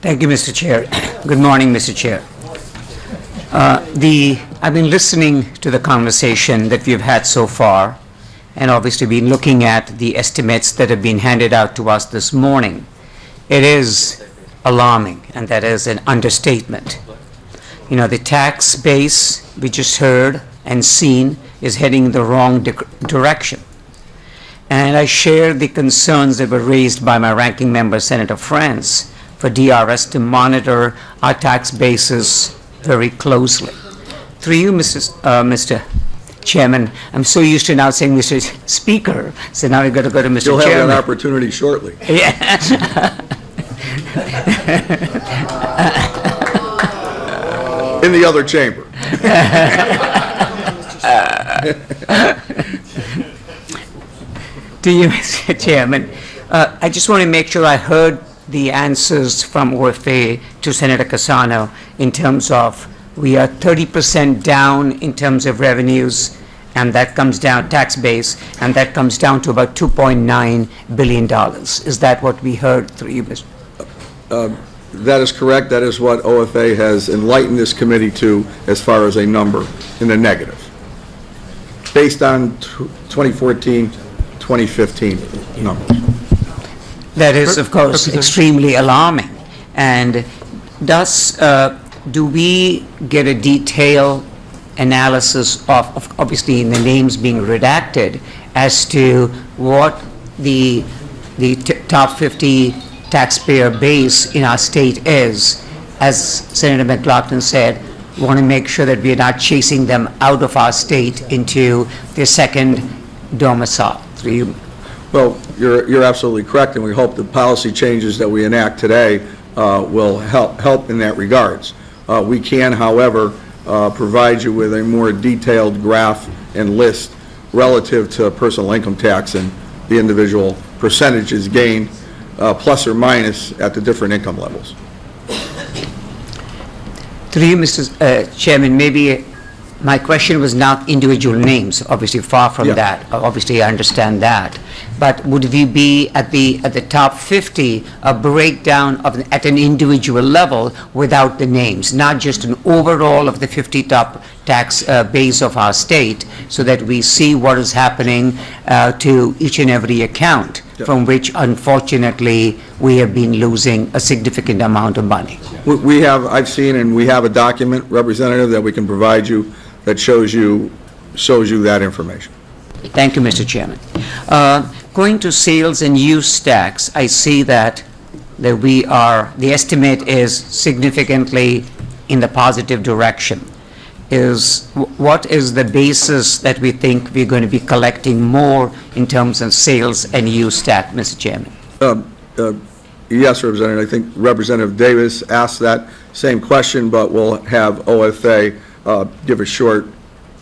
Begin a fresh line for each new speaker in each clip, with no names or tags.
Thank you, Mr. Chair. Good morning, Mr. Chair. I've been listening to the conversation that we've had so far, and obviously been looking at the estimates that have been handed out to us this morning. It is alarming, and that is an understatement. You know, the tax base we just heard and seen is heading in the wrong direction. And I share the concerns that were raised by my ranking member, Senator France, for DRS to monitor our tax bases very closely. Through you, Mr. Chairman, I'm so used to now saying Mr. Speaker, so now we've got to go to Mr.
You'll
Chairman.
have that opportunity shortly.
Yeah.
In the other chamber.
To you, Mr. Chairman, I just want to make sure I heard the answers from OFA to Senator Cassano in terms of we are 30% down in terms of revenues, and that comes down, tax base, and that comes down to about $2.9 billion. Is that what we heard through you, Mr.
That is correct. That is what OFA has enlightened this committee to as far as a number in the negative, based on 2014, 2015 numbers.
That is, of course, extremely alarming. And thus, do we get a detailed analysis of obviously the names being redacted as to what the top 50 taxpayer base in our state is? As Senator McLaughlin said, we want to make sure that we are not chasing them out of our state into their second domicile. Through you.
Well, you're absolutely correct, and we hope the policy changes that we enact today will help in that regards. We can, however, provide you with a more detailed graph and list relative to personal income tax and the individual percentages gained, plus or minus at the different income levels.
Through you, Mr. Chairman, maybe my question was not individual names, obviously far from that. Obviously, I understand that. But would we be at the top 50, a breakdown of at an individual level without the names, not just an overall of the 50 top tax base of our state, so that we see what is happening to each and every account, from which, unfortunately, we have been losing a significant amount of money.
I've seen, and we have a document, Representative, that we can provide you that shows you that information.
Thank you, Mr. Chairman. Going to sales and use tax, I see that the estimate is significantly in the positive direction. What is the basis that we think we're going to be collecting more in terms of sales and use tax, Mr. Chairman?
Yes, Representative. I think Representative Davis asked that same question, but we'll have OFA give a short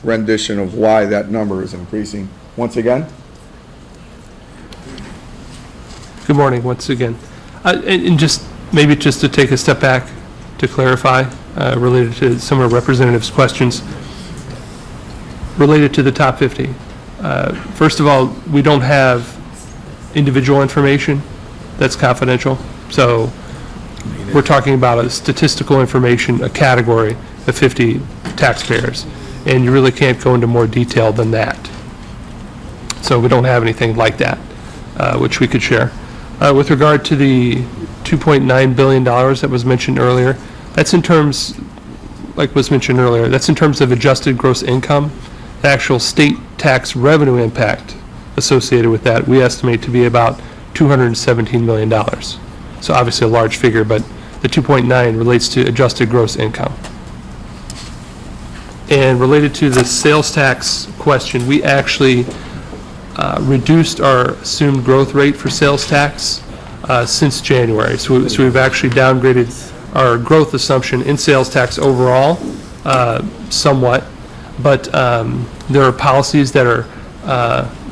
rendition of why that number is increasing once again.
Good morning once again. And just to take a step back to clarify, related to some of Representative's questions, related to the top 50. First of all, we don't have individual information that's confidential. So we're talking about a statistical information, a category of 50 taxpayers. And you really can't go into more detail than that. So we don't have anything like that, which we could share. With regard to the $2.9 billion that was mentioned earlier, that's in terms, like was mentioned earlier, that's in terms of adjusted gross income. The actual state tax revenue impact associated with that, we estimate to be about $217 million. So obviously a large figure, but the 2.9 relates to adjusted gross income. And related to the sales tax question, we actually reduced our assumed growth rate for sales tax since January. So we've actually downgraded our growth assumption in sales tax overall somewhat, but there are policies that are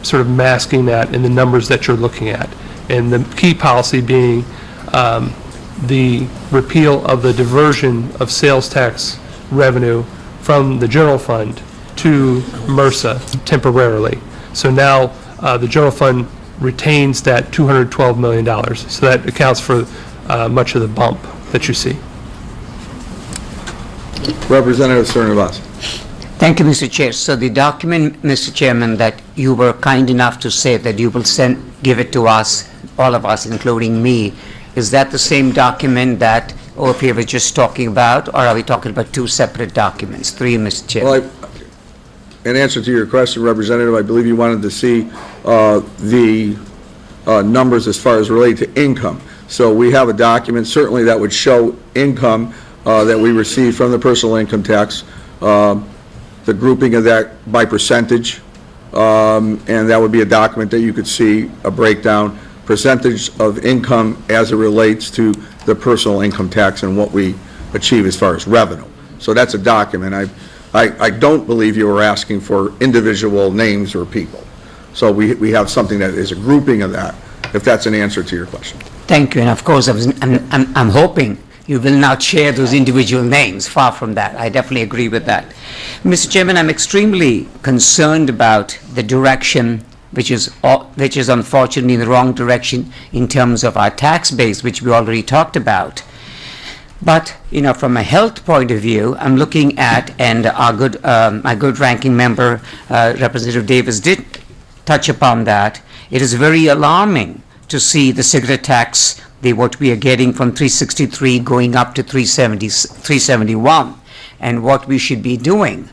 sort of masking that in the numbers that you're looking at. And the key policy being the repeal of the diversion of sales tax revenue from the general fund to MRSA temporarily. So now the general fund retains that $212 million. So that accounts for much of the bump that you see.
Representative Srinivasan.
Thank you, Mr. Chair. So the document, Mr. Chairman, that you were kind enough to say that you will give it to us, all of us, including me, is that the same document that OFA was just talking about, or are we talking about two separate documents? Three, Mr. Chairman.
Well, in answer to your question, Representative, I believe you wanted to see the numbers as far as related to income. So we have a document, certainly, that would show income that we receive from the personal income tax, the grouping of that by percentage, and that would be a document that you could see a breakdown, percentage of income as it relates to the personal income tax and what we achieve as far as revenue. So that's a document. I don't believe you were asking for individual names or people. So we have something that is a grouping of that, if that's an answer to your question.
Thank you, and of course, I'm hoping you will not share those individual names. Far from that. I definitely agree with that. Mr. Chairman, I'm extremely concerned about the direction, which is unfortunately in the wrong direction in terms of our tax base, which we already talked about. But, from a health point of view, I'm looking at, and my good ranking member, Representative Davis, did touch upon that. It is very alarming to see the cigarette tax, what we are getting from 363 going up to 371, and what we should be doing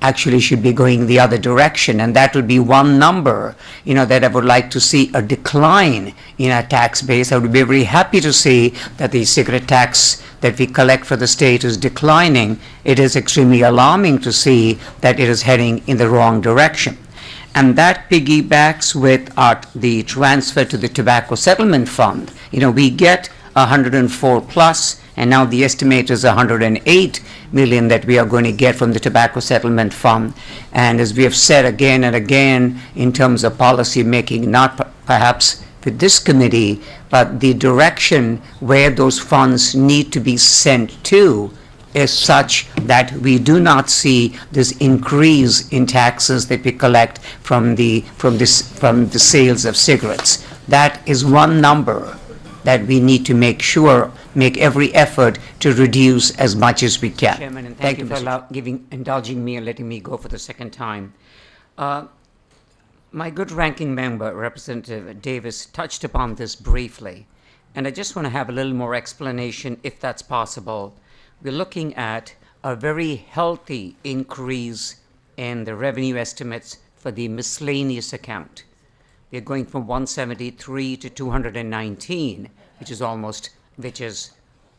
actually should be going the other direction, and that would be one number, that I would like to see a decline in our tax base. I would be very happy to see that the cigarette tax that we collect for the state is declining. It is extremely alarming to see that it is heading in the wrong direction. And that piggybacks with the transfer to the Tobacco Settlement Fund. We get 104 plus, and now the estimate is 108 million that we are going to get from the Tobacco Settlement Fund. And as we have said again and again, in terms of policy making, not perhaps with this committee, but the direction where those funds need to be sent to is such that we do not see this increase in taxes that we collect from the sales of cigarettes. That is one number that we need to make every effort to reduce as much as we can. Chairman, and thank you for indulging me and letting me go for the second time. My good ranking member, Representative Davis, touched upon this briefly, and I just want to have a little more explanation, if that's possible. We're looking at a very healthy increase in the revenue estimates for the miscellaneous account. We're going from 173 to 219, which is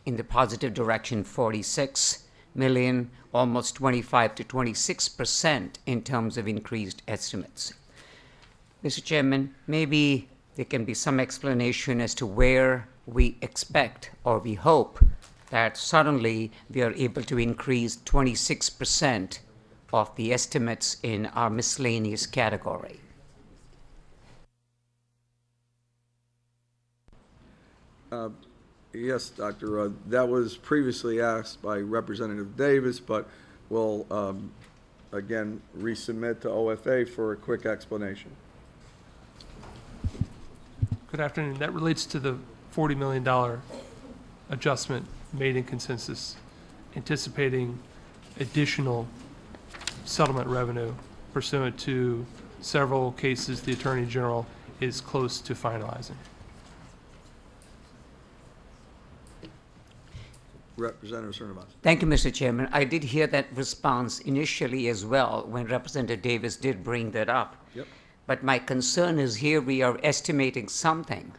in the positive direction, 46 million, almost 25 to 26% in terms of increased estimates. Mr. Chairman, maybe there can be some explanation as to where we expect or we hope that suddenly we are able to increase 26% of the estimates in our miscellaneous category.
Yes, Doctor. That was previously asked by Representative Davis, but we'll again resubmit to OFA for a quick explanation.
Good afternoon. That relates to the $40 million adjustment made in consensus, anticipating additional settlement revenue pursuant to several cases the Attorney General is close to finalizing.
Representative Srinivasan.
Thank you, Mr. Chairman. I did hear that response initially as well when Representative Davis did bring that up.
Yep.
But my concern is here we are estimating something.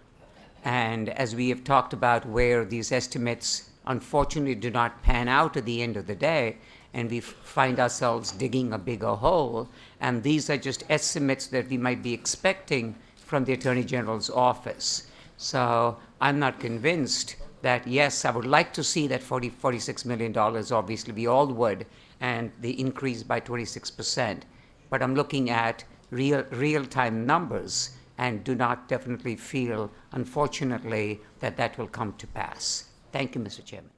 And as we have talked about where these estimates unfortunately do not pan out at the end of the day, and we find ourselves digging a bigger hole, and these are just estimates that we might be expecting from the Attorney General's office. So I'm not convinced that, yes, I would like to see that $46 million, obviously we all would, and the increase by 26%. But I'm looking at real-time numbers and do not definitely feel, unfortunately, that will come to pass. Thank you, Mr. Chairman.